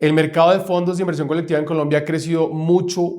El mercado de fondos de inversión colectiva en Colombia ha crecido mucho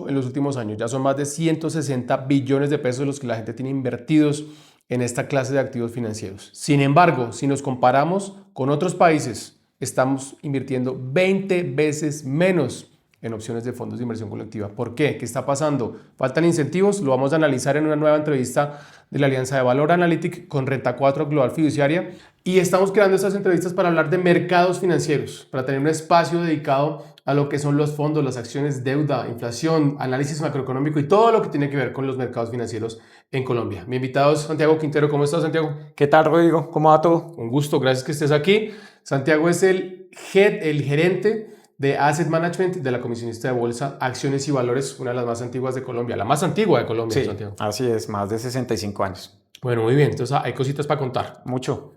en los últimos años. Ya son más de 160 billones de pesos los que la gente tiene invertidos en esta clase de activos financieros. Sin embargo, si nos comparamos con otros países, estamos invirtiendo 20 veces menos en opciones de fondos de inversión colectiva. ¿Por qué? ¿Qué está pasando? ¿Faltan incentivos? Lo vamos a analizar en una nueva entrevista de la Alianza de Valor Analytic con Renta 4 Global Fiduciaria. Y estamos creando estas entrevistas para hablar de mercados financieros, para tener un espacio dedicado a lo que son los fondos, las acciones, deuda, inflación, análisis macroeconómico y todo lo que tiene que ver con los mercados financieros en Colombia. Mi invitado es Santiago Quintero. ¿Cómo estás, Santiago? ¿Qué tal, Rodrigo? ¿Cómo va todo? Un gusto, gracias que estés aquí. Santiago es el gerente de Asset Management de la Comisionista de Bolsa, Acciones y Valores, una de las más antiguas de Colombia, la más antigua de Colombia, Sí, Santiago. así es, más de 65 años. Bueno, muy bien, entonces hay cositas para contar. Mucho.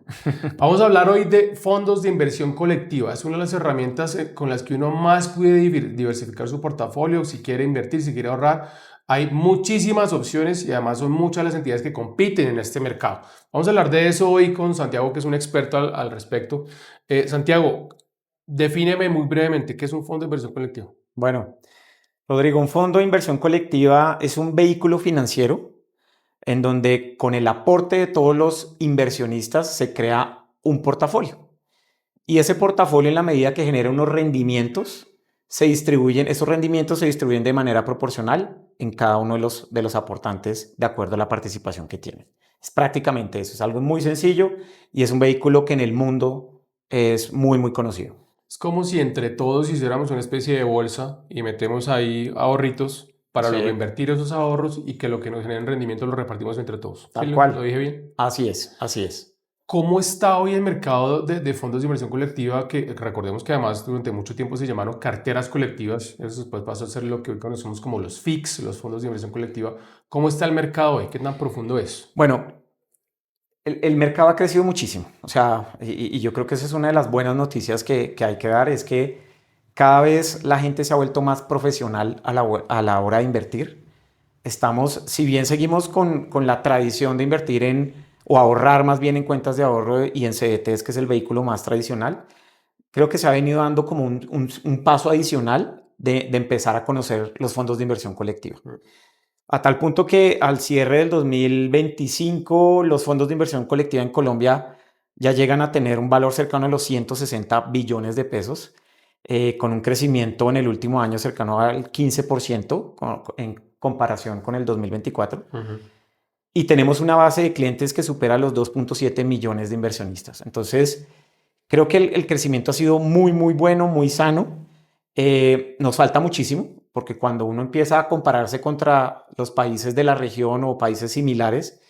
Vamos a hablar hoy de fondos de inversión colectiva. Es una de las herramientas con las que uno más puede diversificar su portafolio, si quiere invertir, si quiere ahorrar. Hay muchísimas opciones y además son muchas las entidades que compiten en este mercado. Vamos a hablar de eso hoy con Santiago, que es un experto al respecto. Santiago, defíneme muy brevemente qué es un fondo de inversión colectiva. Bueno, Rodrigo, un fondo de inversión colectiva es un vehículo financiero en donde con el aporte de todos los inversionistas se crea un portafolio. Y ese portafolio, en la medida que genera unos rendimientos, esos rendimientos se distribuyen de manera proporcional en cada uno de los aportantes de acuerdo a la participación que tienen. Es prácticamente eso, es algo muy sencillo y es un vehículo que en el mundo es muy conocido. Es como si entre todos hiciéramos una especie de bolsa y metemos ahí ahorritos para luego Sí, invertir esos ahorros y que lo que nos genere rendimiento lo repartimos entre todos. ¿Sí tal lo cual. dije bien? Así es, así es. ¿Cómo está hoy el mercado de fondos de inversión colectiva? Que recordemos que además durante mucho tiempo se llamaron carteras colectivas. Eso después pasó a ser lo que hoy conocemos como los FIX, los fondos de inversión colectiva. ¿Cómo está el mercado hoy? ¿Qué tan profundo es? Bueno, el mercado ha crecido muchísimo. O sea, y yo creo que esa es una de las buenas noticias que hay que dar, es que cada vez la gente se ha vuelto más profesional a la hora de invertir. Si bien seguimos con la tradición de invertir o ahorrar más bien en cuentas de ahorro y en CDTs, que es el vehículo más tradicional, creo que se ha venido dando como un paso adicional de empezar a conocer los fondos de inversión colectiva. A tal punto que al cierre del 2025, los fondos de inversión colectiva en Colombia ya llegan a tener un valor cercano a los 160 billones de pesos, con un crecimiento en el último año cercano al 15% en comparación con el 2024. Ujú. Y tenemos una base de clientes que supera los 2.7 millones de inversionistas. Entonces, creo que el crecimiento ha sido muy bueno, muy sano. Nos falta muchísimo, porque cuando uno empieza a compararse contra los países de la región o países similares,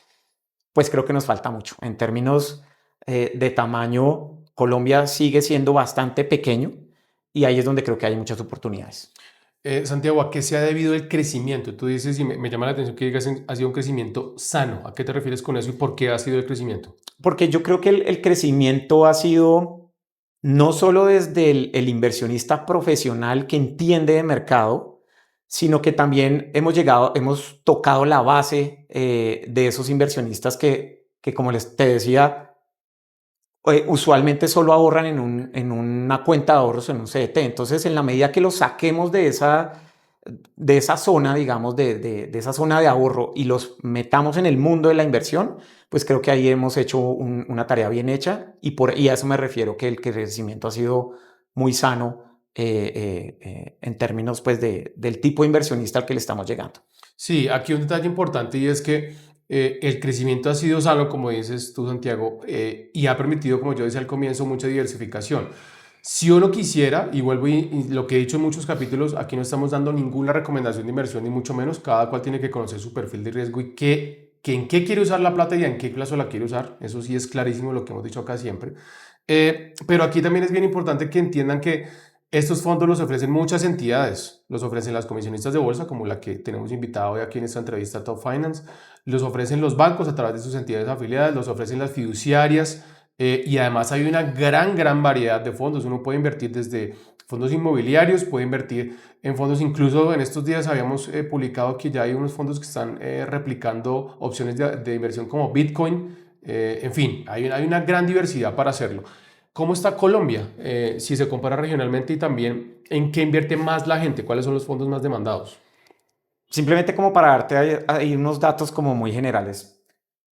pues creo que nos falta mucho. En términos de tamaño, Colombia sigue siendo bastante pequeño y ahí es donde creo que hay muchas oportunidades. Santiago, ¿a qué se ha debido el crecimiento? Tú dices, y me llama la atención que digas, ha sido un crecimiento sano. ¿A qué te refieres con eso y por qué ha sido el crecimiento? Porque yo creo que el crecimiento ha sido no solo desde el inversionista profesional que entiende de mercado, sino que también hemos tocado la base de esos inversionistas que como te decía, usualmente solo ahorran en una cuenta de ahorros, en un CDT. Entonces, en la medida que los saquemos de esa zona, digamos, de esa zona de ahorro y los metamos en el mundo de la inversión, pues creo que ahí hemos hecho una tarea bien hecha y a eso me refiero, que el crecimiento ha sido muy sano en términos pues, del tipo de inversionista al que le estamos llegando. Sí, aquí un detalle importante y es que el crecimiento ha sido sano, como dices tú, Santiago, y ha permitido, como yo decía al comienzo, mucha diversificación. Si uno quisiera, y vuelvo y lo que he dicho en muchos capítulos, aquí no estamos dando ninguna recomendación de inversión, ni mucho menos, cada cual tiene que conocer su perfil de riesgo y en qué quiere usar la plata y en qué plazo la quiere usar. Eso sí es clarísimo lo que hemos dicho acá siempre. Pero aquí también es bien importante que entiendan que estos fondos los ofrecen muchas entidades, los ofrecen las comisionistas de bolsa, como la que tenemos invitado hoy aquí en esta entrevista Top Finance, los ofrecen los bancos a través de sus entidades afiliadas, los ofrecen las fiduciarias y además hay una gran variedad de fondos. Uno puede invertir desde fondos inmobiliarios, puede invertir en fondos, incluso en estos días habíamos publicado que ya hay unos fondos que están replicando opciones de inversión como Bitcoin. En fin, hay una gran diversidad para hacerlo. ¿Cómo está Colombia? Si se compara regionalmente y también en qué invierte más la gente, cuáles son los fondos más demandados. Simplemente como para darte ahí unos datos como muy generales.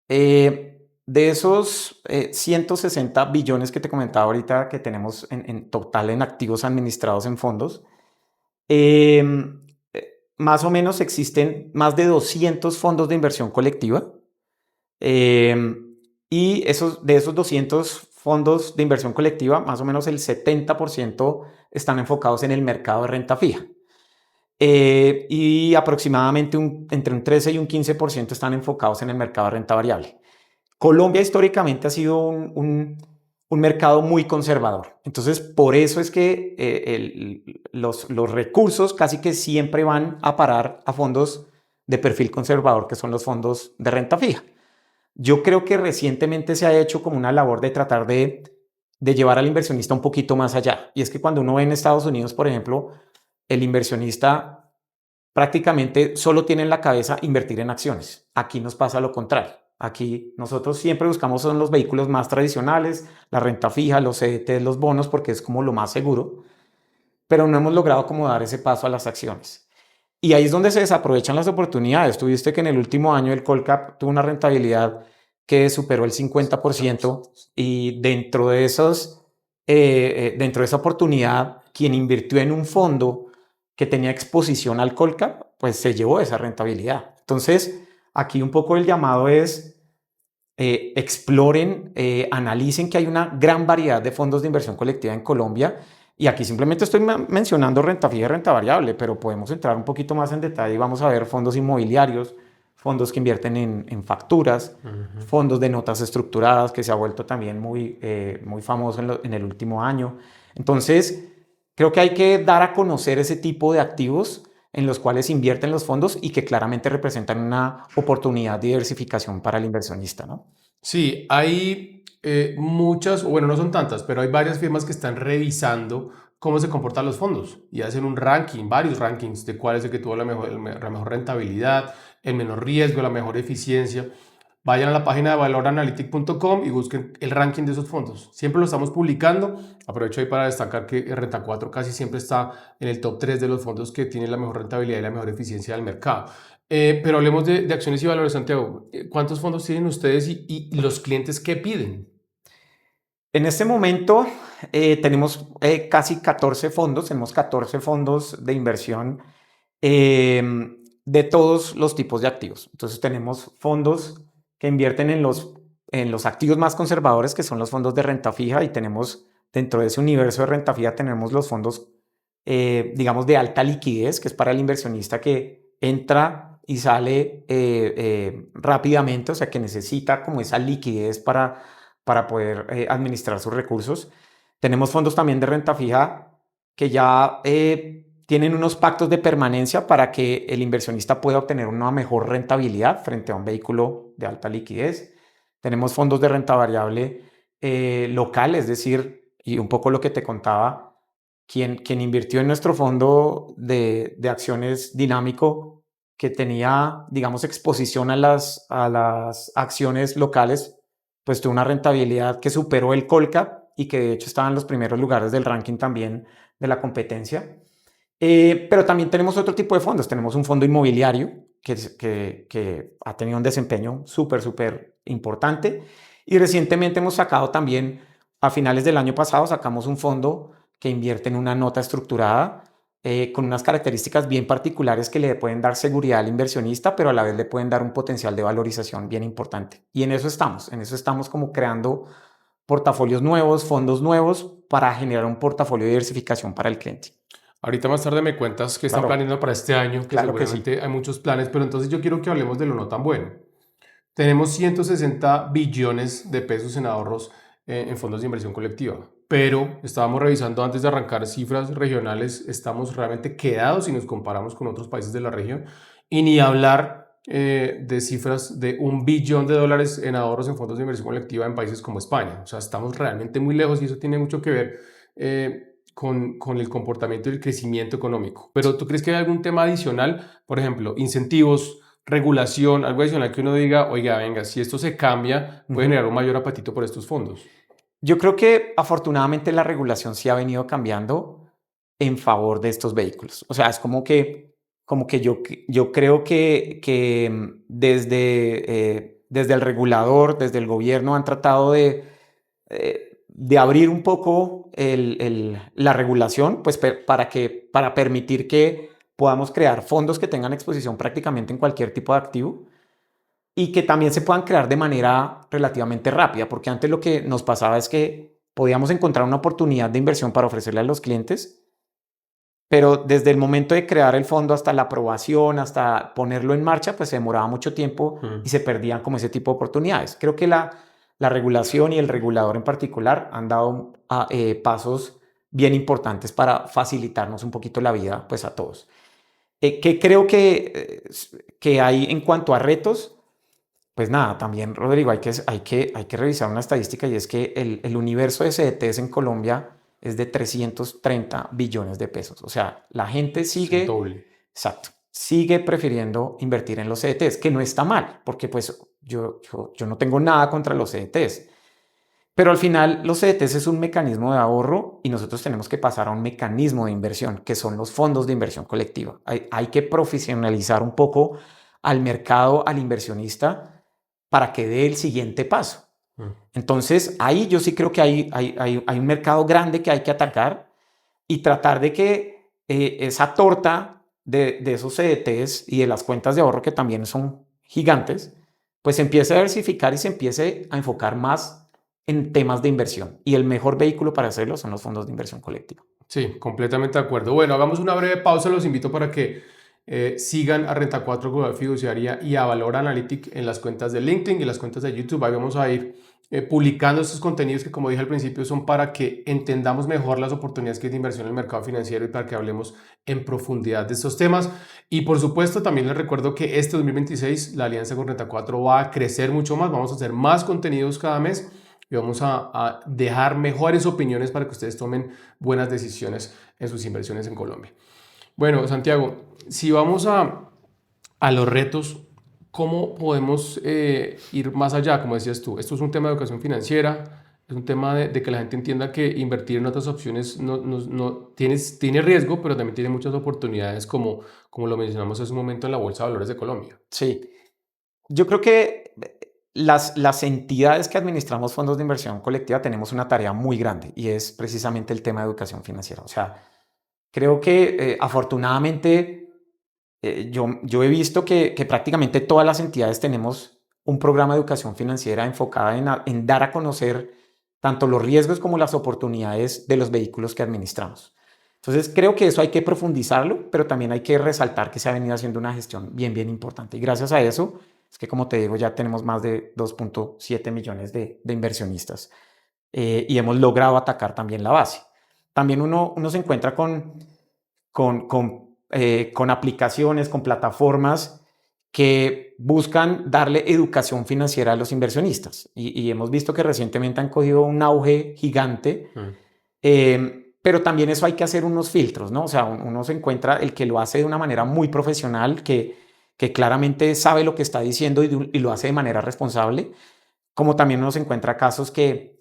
De esos 160 billones que te comentaba ahorita que tenemos en total en activos administrados en fondos, eh, más o menos existen más de 200 fondos de inversión colectiva. eh, y de esos 200 fondos de inversión colectiva, más o menos el 70% están enfocados en el mercado de renta fija. Y aproximadamente entre un 13 y un 15% están enfocados en el mercado de renta variable. Colombia históricamente ha sido un mercado muy conservador. Entonces, por eso es que los recursos casi que siempre van a parar a fondos de perfil conservador, que son los fondos de renta fija. Yo creo que recientemente se ha hecho como una labor de tratar de llevar al inversionista un poquito más allá. Y es que cuando uno ve en Estados Unidos, por ejemplo, el inversionista prácticamente solo tiene en la cabeza invertir en acciones. Aquí nos pasa lo contrario. Aquí nosotros siempre buscamos son los vehículos más tradicionales, la renta fija, los CDTs, los bonos, porque es como lo más seguro, pero no hemos logrado como dar ese paso a las acciones. Y ahí es donde se desaprovechan las oportunidades. Tuviste que en el último año el Colcap tuvo una rentabilidad que superó el 50% y dentro de esa oportunidad, quien invirtió en un fondo que tenía exposición al Colcap, pues se llevó esa rentabilidad. Entonces, aquí un poco el llamado es exploren, analicen que hay una gran variedad de fondos de inversión colectiva en Colombia. Y aquí simplemente estoy mencionando renta fija y renta variable, pero podemos entrar un poquito más en detalle y vamos a ver fondos inmobiliarios, fondos que invierten en facturas, fondos de notas estructuradas, que se ha vuelto también muy famoso en el último año. Entonces, creo que hay que dar a conocer ese tipo de activos en los cuales invierten los fondos y que claramente representan una oportunidad de diversificación para el inversionista, ¿no? Sí, hay muchas, o bueno, no son tantas, pero hay varias firmas que están revisando cómo se comportan los fondos y hacen un ranking, varios rankings de cuál es el que tuvo la mejor rentabilidad, el menor riesgo, la mejor eficiencia. Vayan a la página de valoranalytic.com y busquen el ranking de esos fondos. Siempre lo estamos publicando. Aprovecho ahí para destacar que Renta 4 casi siempre está en el top 3 de los fondos que tienen la mejor rentabilidad y la mejor eficiencia del mercado. Pero hablemos de acciones y valores, Santiago. ¿Cuántos fondos tienen ustedes y los clientes qué piden? En este momento tenemos casi 14 fondos, tenemos 14 fondos de inversión de todos los tipos de activos. Entonces tenemos fondos que invierten en los activos más conservadores, que son los fondos de renta fija, y tenemos dentro de ese universo de renta fija tenemos los fondos, digamos, de alta liquidez, que es para el inversionista que entra y sale rápidamente, o sea, que necesita como esa liquidez para poder administrar sus recursos. Tenemos fondos también de renta fija que ya tienen unos pactos de permanencia para que el inversionista pueda obtener una mejor rentabilidad frente a un vehículo de alta liquidez. Tenemos fondos de renta variable local, es decir, y un poco lo que te contaba, quien invirtió en nuestro fondo de acciones dinámico que tenía, digamos, exposición a las acciones locales, pues tuvo una rentabilidad que superó el Colcap y que de hecho estaba en los primeros lugares del ranking también de la competencia. Pero también tenemos otro tipo de fondos. Tenemos un fondo inmobiliario que ha tenido un desempeño súper importante. Y recientemente hemos sacado también, a finales del año pasado, sacamos un fondo que invierte en una nota estructurada con unas características bien particulares que le pueden dar seguridad al inversionista, pero a la vez le pueden dar un potencial de valorización bien importante. Y en eso estamos como creando portafolios nuevos, fondos nuevos para generar un portafolio de diversificación para el cliente. Ahorita más tarde me cuentas que están Claro, planeando para este año, que claro que sí. seguramente hay muchos planes, pero entonces yo quiero que hablemos de lo no tan bueno. Tenemos 160 billones de pesos en ahorros en fondos de inversión colectiva, pero estábamos revisando antes de arrancar cifras regionales, estamos realmente quedados si nos comparamos con otros países de la región y ni hablar de cifras de $1 billón en ahorros en fondos de inversión colectiva en países como España. O sea, estamos realmente muy lejos y eso tiene mucho que ver con el comportamiento y el crecimiento económico. Pero ¿tú crees que hay algún tema adicional? Por ejemplo, incentivos, regulación, algo adicional que uno diga, oiga, venga, si esto se cambia, puede generar un mayor apetito por estos fondos. Yo creo que afortunadamente la regulación sí ha venido cambiando en favor de estos vehículos. O sea, es como que yo creo que desde el regulador, desde el gobierno han tratado de abrir un poco la regulación, pues para permitir que podamos crear fondos que tengan exposición prácticamente en cualquier tipo de activo y que también se puedan crear de manera relativamente rápida, porque antes lo que nos pasaba es que podíamos encontrar una oportunidad de inversión para ofrecerle a los clientes, pero desde el momento de crear el fondo hasta la aprobación, hasta ponerlo en marcha, pues se demoraba mucho tiempo y se perdían como ese tipo de oportunidades. Creo que la regulación y el regulador en particular han dado pasos bien importantes para facilitarnos un poquito la vida pues a todos. ¿Qué creo que hay en cuanto a retos? Pues nada, también, Rodrigo, hay que revisar una estadística y es que el universo de CDTs en Colombia es de 330 billones de pesos. O sea, la gente Es el sigue, doble. exacto, sigue prefiriendo invertir en los CDTs, que no está mal, porque pues yo no tengo nada contra los CDTs. Pero al final los CDTs es un mecanismo de ahorro y nosotros tenemos que pasar a un mecanismo de inversión, que son los fondos de inversión colectiva. Hay que profesionalizar un poco al mercado, al inversionista, para que dé el siguiente paso. Mm. Entonces, ahí yo sí creo que hay un mercado grande que hay que atacar y tratar de que esa torta de esos CDTs y de las cuentas de ahorro, que también son gigantes, pues se empiece a diversificar y se empiece a enfocar más en temas de inversión. Y el mejor vehículo para hacerlo son los fondos de inversión colectiva. Sí, completamente de acuerdo. Bueno, hagamos una breve pausa. Los invito para que sigan a Renta 4 Global Fiduciaria y a Valor Analytic en las cuentas de LinkedIn y las cuentas de YouTube. Ahí vamos a ir publicando estos contenidos que, como dije al principio, son para que entendamos mejor las oportunidades que hay de inversión en el mercado financiero y para que hablemos en profundidad de estos temas. Y por supuesto, también les recuerdo que este 2026 la alianza con Renta 4 va a crecer mucho más. Vamos a hacer más contenidos cada mes y vamos a dejar mejores opiniones para que ustedes tomen buenas decisiones en sus inversiones en Colombia. Bueno, Santiago, si vamos a los retos, ¿cómo podemos ir más allá? Como decías tú, esto es un tema de educación financiera, es un tema de que la gente entienda que invertir en otras opciones tiene riesgo, pero también tiene muchas oportunidades, como lo mencionamos hace un momento en la Bolsa de Valores de Colombia. Sí, yo creo que las entidades que administramos fondos de inversión colectiva tenemos una tarea muy grande y es precisamente el tema de educación financiera. O sea, creo que afortunadamente yo he visto que prácticamente todas las entidades tenemos un programa de educación financiera enfocada en dar a conocer tanto los riesgos como las oportunidades de los vehículos que administramos. Entonces creo que eso hay que profundizarlo, pero también hay que resaltar que se ha venido haciendo una gestión bien, bien importante. Y gracias a eso es que, como te digo, ya tenemos más de 2.7 millones de inversionistas y hemos logrado atacar también la base. También uno se encuentra con aplicaciones, con plataformas que buscan darle educación financiera a los inversionistas. Y hemos visto que recientemente han cogido un auge gigante, pero también eso hay que hacer unos filtros, ¿no? O sea, uno se encuentra el que lo hace de una manera muy profesional, que claramente sabe lo que está diciendo y lo hace de manera responsable, como también uno se encuentra casos que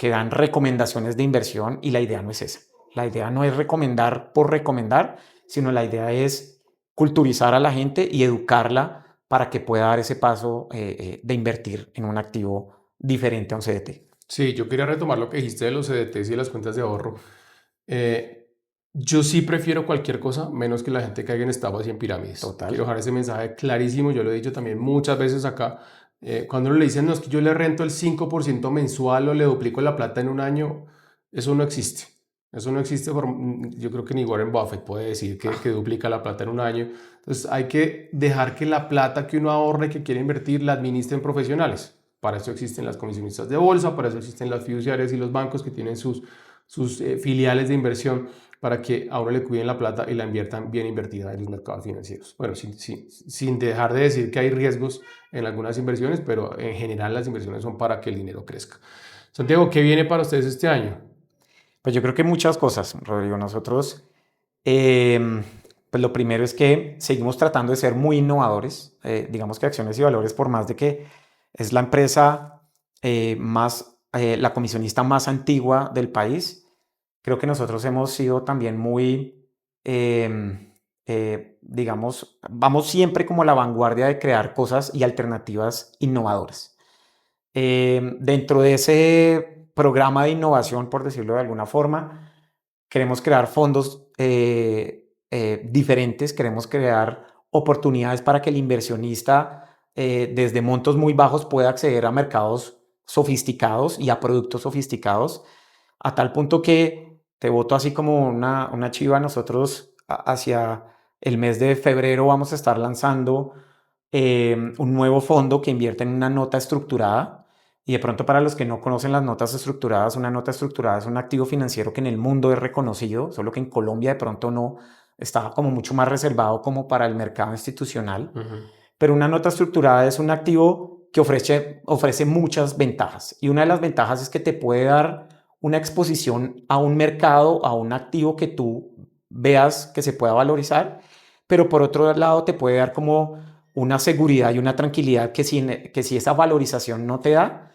dan recomendaciones de inversión y la idea no es esa. La idea no es recomendar por recomendar, sino la idea es culturizar a la gente y educarla para que pueda dar ese paso de invertir en un activo diferente a un CDT. Sí, yo quería retomar lo que dijiste de los CDTs y de las cuentas de ahorro. Eh, yo sí prefiero cualquier cosa menos que la gente caiga en estafas y en pirámides. Total. Quiero dejar ese mensaje clarísimo. Yo lo he dicho también muchas veces acá. Cuando uno le dicen, no, es que yo le rento el 5% mensual o le duplico la plata en un año, eso no existe. Eso no existe. Yo creo que ni Warren Buffett puede decir que duplica la plata en un año. Entonces hay que dejar que la plata que uno ahorre, que quiere invertir, la administren profesionales. Para eso existen las comisionistas de bolsa, para eso existen las fiduciarias y los bancos que tienen sus filiales de inversión para que a uno le cuiden la plata y la inviertan bien invertida en los mercados financieros. Bueno, sin dejar de decir que hay riesgos en algunas inversiones, pero en general las inversiones son para que el dinero crezca. Santiago, ¿qué viene para ustedes este año? Pues yo creo que muchas cosas, Rodrigo. Nosotros, pues lo primero es que seguimos tratando de ser muy innovadores. Digamos que Acciones y Valores, por más de que es la empresa más la comisionista más antigua del país. Creo que nosotros hemos sido también muy, digamos, vamos siempre como a la vanguardia de crear cosas y alternativas innovadoras. Dentro de ese programa de innovación, por decirlo de alguna forma, queremos crear fondos diferentes, queremos crear oportunidades para que el inversionista desde montos muy bajos pueda acceder a mercados sofisticados y a productos sofisticados, a tal punto que te voto así como una chiva. Nosotros hacia el mes de febrero vamos a estar lanzando un nuevo fondo que invierte en una nota estructurada. Y de pronto, para los que no conocen las notas estructuradas, una nota estructurada es un activo financiero que en el mundo es reconocido, solo que en Colombia de pronto no, está como mucho más reservado como para el mercado institucional. Pero una nota estructurada es un activo que ofrece muchas ventajas. Y una de las ventajas es que te puede dar una exposición a un mercado, a un activo que tú veas que se pueda valorizar, pero por otro lado te puede dar como una seguridad y una tranquilidad que si esa valorización no te da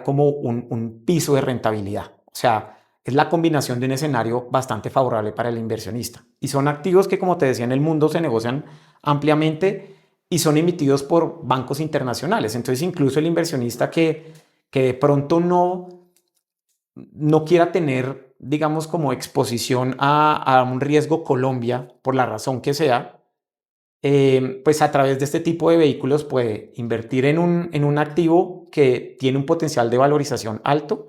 como un piso de rentabilidad. O sea, es la combinación de un escenario bastante favorable para el inversionista. Y son activos que, como te decía, en el mundo se negocian ampliamente y son emitidos por bancos internacionales. Entonces, incluso el inversionista que de pronto no quiera tener, digamos, como exposición a un riesgo Colombia, por la razón que sea, pues a través de este tipo de vehículos puede invertir en un activo que tiene un potencial de valorización alto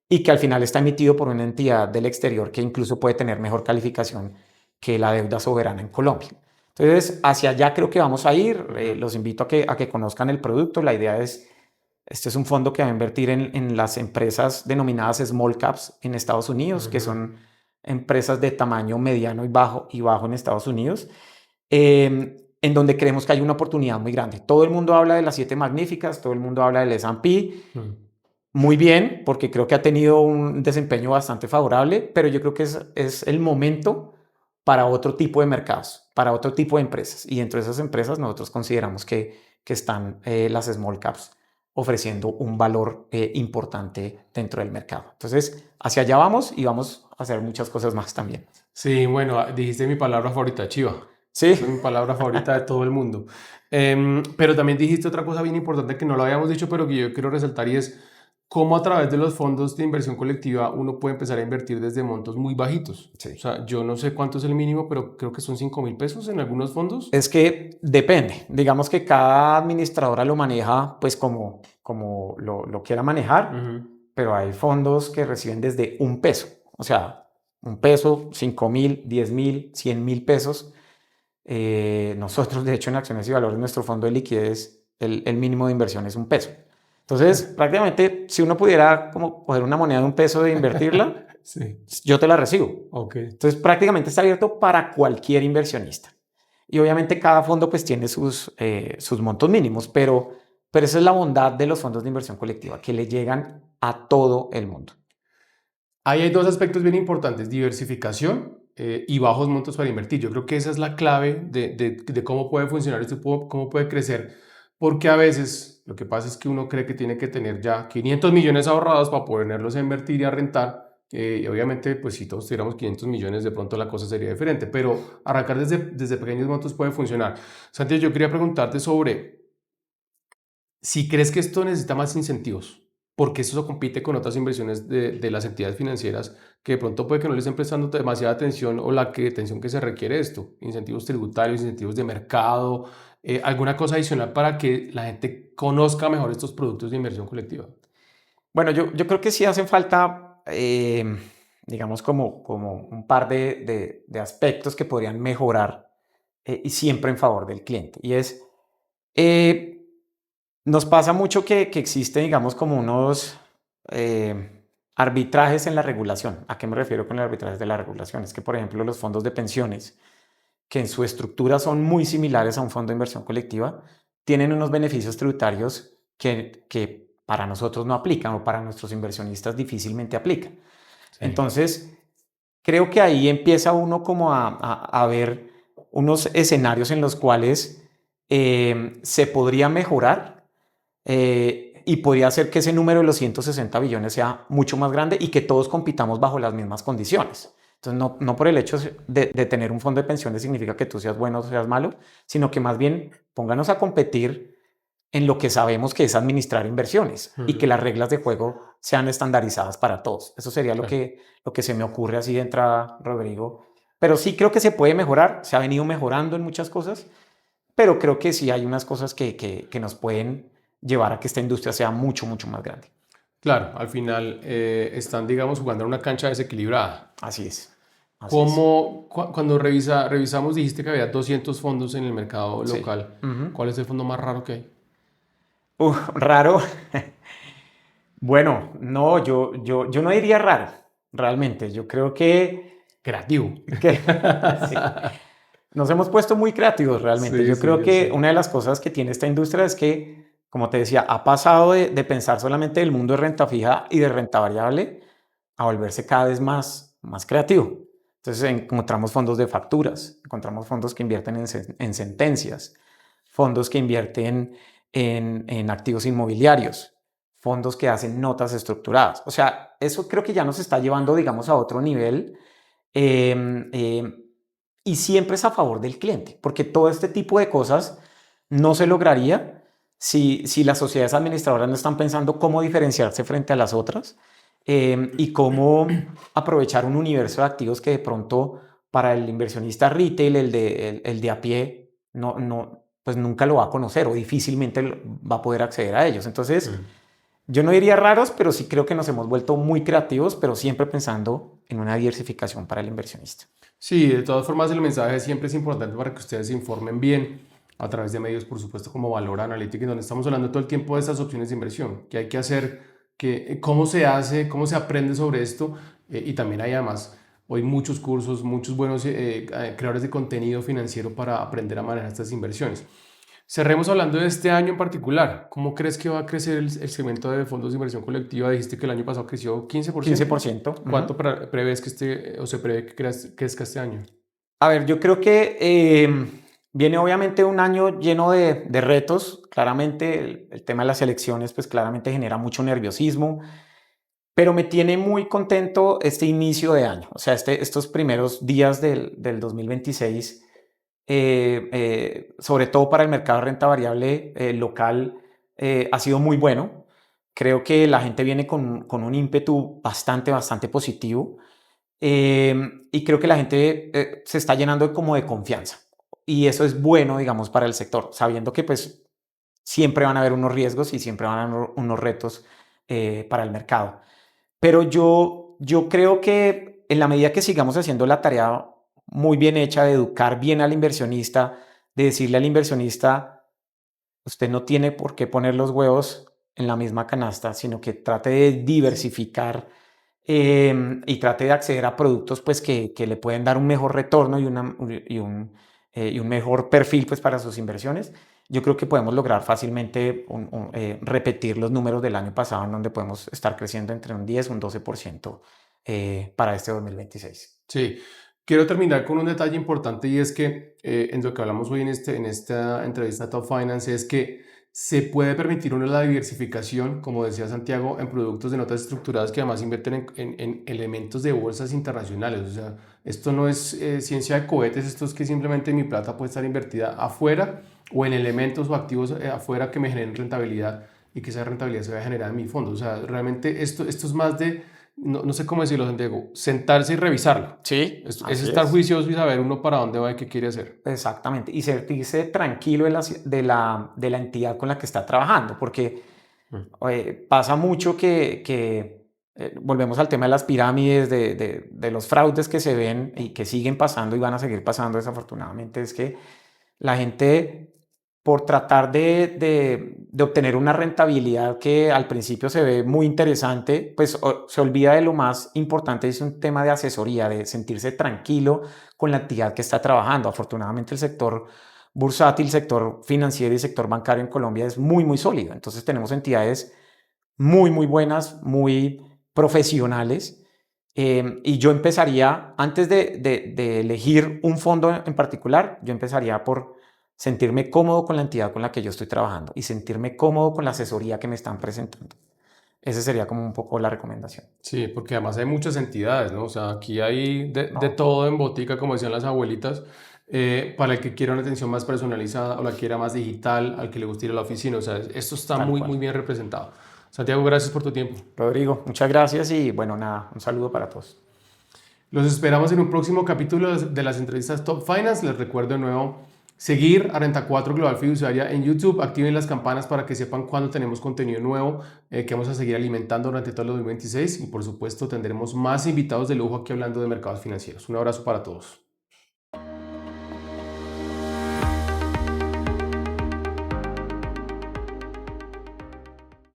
y que al final está emitido por una entidad del exterior que incluso puede tener mejor calificación que la deuda soberana en Colombia. Entonces, hacia allá creo que vamos a ir. Los invito a que conozcan el producto. La idea es, este es un fondo que va a invertir en las empresas denominadas small caps en Estados Unidos, que son empresas de tamaño mediano y bajo en Estados Unidos, en donde creemos que hay una oportunidad muy grande. Todo el mundo habla de las 7 magníficas, todo el mundo habla del S&P. Muy bien, porque creo que ha tenido un desempeño bastante favorable, pero yo creo que es el momento para otro tipo de mercados, para otro tipo de empresas. Y dentro de esas empresas nosotros consideramos que están las small caps ofreciendo un valor importante dentro del mercado. Entonces, hacia allá vamos y vamos a hacer muchas cosas más también. Sí, bueno, dijiste mi palabra favorita, chiva. Sí. Es mi palabra favorita de todo el mundo. Pero también dijiste otra cosa bien importante que no lo habíamos dicho, pero que yo quiero resaltar, y es cómo a través de los fondos de inversión colectiva uno puede empezar a invertir desde montos muy bajitos. Sí. O sea, yo no sé cuánto es el mínimo, pero creo que son 5.000 pesos en algunos fondos. Es que depende. Digamos que cada administradora lo maneja pues como lo quiera manejar, pero hay fondos que reciben desde $1. O sea, $1, 5.000, 10.000, 100.000 pesos. Nosotros, de hecho, en Acciones y Valores, nuestro fondo de liquidez, el mínimo de inversión es $1. Entonces, prácticamente, si uno pudiera como coger una moneda de $1 e invertirla, Sí. yo te la recibo. Ok. Entonces, prácticamente está abierto para cualquier inversionista. Y obviamente cada fondo pues tiene sus montos mínimos, pero esa es la bondad de los fondos de inversión colectiva, que le llegan a todo el mundo. Ahí hay dos aspectos bien importantes: diversificación y bajos montos para invertir. Yo creo que esa es la clave de cómo puede funcionar esto, cómo puede crecer, porque a veces lo que pasa es que uno cree que tiene que tener ya 500 millones ahorrados para ponerlos a invertir y a rentar. Y obviamente, pues si todos tuviéramos 500 millones, de pronto la cosa sería diferente, pero arrancar desde pequeños montos puede funcionar. Santiago, yo quería preguntarte sobre si crees que esto necesita más incentivos, porque eso compite con otras inversiones de las entidades financieras que de pronto puede que no le estén prestando demasiada atención, o la atención que se requiere esto: incentivos tributarios, incentivos de mercado, alguna cosa adicional para que la gente conozca mejor estos productos de inversión colectiva. Bueno, yo creo que sí hacen falta, digamos, como un par de aspectos que podrían mejorar y siempre en favor del cliente. Y es, nos pasa mucho que existe, digamos, como unos arbitrajes en la regulación. ¿A qué me refiero con el arbitraje de la regulación? Es que, por ejemplo, los fondos de pensiones, que en su estructura son muy similares a un fondo de inversión colectiva, tienen unos beneficios tributarios que para nosotros no aplican, o para nuestros inversionistas difícilmente aplican. Sí. Entonces, creo que ahí empieza uno como a ver unos escenarios en los cuales se podría mejorar Y podría ser que ese número de los 160 billones sea mucho más grande y que todos compitamos bajo las mismas condiciones. Entonces, no por el hecho de tener un fondo de pensiones significa que tú seas bueno o seas malo, sino que más bien pónganos a competir en lo que sabemos que es administrar inversiones y que las reglas de juego sean estandarizadas para todos. Eso sería Claro. lo que se me ocurre así de entrada, Rodrigo. Pero sí creo que se puede mejorar, se ha venido mejorando en muchas cosas, pero creo que sí hay unas cosas que nos pueden llevar a que esta industria sea mucho, mucho más grande. Claro, al final están, digamos, jugando en una cancha desequilibrada. Así es, así es. ¿Cómo, cuando revisamos, dijiste que había 200 fondos en el mercado Sí. local? ¿Cuál es el fondo más raro que hay? Raro. Bueno, no, yo no diría raro, realmente. Yo creo Creativo. que sí. Nos hemos puesto muy creativos realmente. Sí, Yo sí, creo yo que sé. una de las cosas que tiene esta industria es que, como te decía, ha pasado de pensar solamente del mundo de renta fija y de renta variable a volverse cada vez más creativo. Entonces encontramos fondos de facturas, encontramos fondos que invierten en sentencias, fondos que invierten en activos inmobiliarios, fondos que hacen notas estructuradas. O sea, eso creo que ya nos está llevando, digamos, a otro nivel. Eh, eh, y siempre es a favor del cliente, porque todo este tipo de cosas no se lograría si las sociedades administradoras no están pensando cómo diferenciarse frente a las otras y cómo aprovechar un universo de activos que de pronto para el inversionista retail, el de a pie, pues nunca lo va a conocer o difícilmente va a poder acceder a ellos. Entonces, yo no diría raros, pero sí creo que nos hemos vuelto muy creativos, pero siempre pensando en una diversificación para el inversionista. Sí, de todas formas el mensaje siempre es importante para que ustedes se informen bien a través de medios, por supuesto, como Valor Analytics, donde estamos hablando todo el tiempo de estas opciones de inversión, qué hay que hacer, cómo se hace, cómo se aprende sobre esto, y también hay además hoy muchos cursos, muchos buenos creadores de contenido financiero para aprender a manejar estas inversiones. Cerremos hablando de este año en particular. ¿Cómo crees que va a crecer el segmento de fondos de inversión colectiva? Dijiste que el año pasado creció 15%. 15%. ¿Cuánto prevés que o se prevé que crezca este año? A ver, yo creo que viene obviamente un año lleno de retos. Claramente el tema de las elecciones, pues claramente genera mucho nerviosismo, pero me tiene muy contento este inicio de año. O sea, estos primeros días del 2026, sobre todo para el mercado de renta variable local, ha sido muy bueno. Creo que la gente viene con un ímpetu bastante positivo. Y creo que la gente se está llenando como de confianza. Y eso es bueno, digamos, para el sector, sabiendo que pues siempre van a haber unos riesgos y siempre van a haber unos retos para el mercado. Pero yo creo que en la medida que sigamos haciendo la tarea muy bien hecha de educar bien al inversionista, de decirle al inversionista, usted no tiene por qué poner los huevos en la misma canasta, sino que trate de diversificar y trate de acceder a productos pues, que le pueden dar un mejor retorno y un mejor perfil pues, para sus inversiones. Yo creo que podemos lograr fácilmente repetir los números del año pasado, en donde podemos estar creciendo entre un 10 y un 12% para este 2026. Sí, quiero terminar con un detalle importante y es que en lo que hablamos hoy en esta entrevista Top Finance es que se puede permitir uno la diversificación, como decía Santiago, en productos de notas estructuradas que además invierten en elementos de bolsas internacionales. O sea, esto no es ciencia de cohetes, esto es que simplemente mi plata puede estar invertida afuera o en elementos o activos afuera que me generen rentabilidad y que esa rentabilidad se vaya a generar en mi fondo. O sea, realmente esto es más de no sé cómo decirlo, Santiago, sentarse y revisarlo. Sí, Es así estar es. juicioso y saber uno para dónde va y qué quiere hacer. Exactamente. Y sentirse tranquilo de la entidad con la que está trabajando, porque Mm. pasa mucho volvemos al tema de las pirámides, de los fraudes que se ven y que siguen pasando y van a seguir pasando desafortunadamente, es que la gente por tratar de obtener una rentabilidad que al principio se ve muy interesante, pues se olvida de lo más importante, es un tema de asesoría, de sentirse tranquilo con la actividad que está trabajando. Afortunadamente el sector bursátil, sector financiero y sector bancario en Colombia es muy sólido. Entonces tenemos entidades muy buenas, muy profesionales. Y yo empezaría, antes de elegir un fondo en particular, yo empezaría por sentirme cómodo con la entidad con la que yo estoy trabajando y sentirme cómodo con la asesoría que me están presentando. Esa sería como un poco la recomendación. Sí, porque además hay muchas entidades, ¿no? O sea, aquí hay de No, todo en botica, como decían las abuelitas, para el que quiera una atención más personalizada o la quiera más digital, al que le guste ir a la oficina. O sea, esto está tal muy, cual. muy bien representado. Santiago, gracias por tu tiempo. Rodrigo, muchas gracias y bueno, nada, un saludo para todos. Los esperamos en un próximo capítulo de las entrevistas Top Finance. Les recuerdo de nuevo seguir a Renta 4 Global Fiduciaria en YouTube. Activen las campanas para que sepan cuando tenemos contenido nuevo que vamos a seguir alimentando durante todo el 2026. Y por supuesto tendremos más invitados de lujo aquí hablando de mercados financieros. Un abrazo para todos.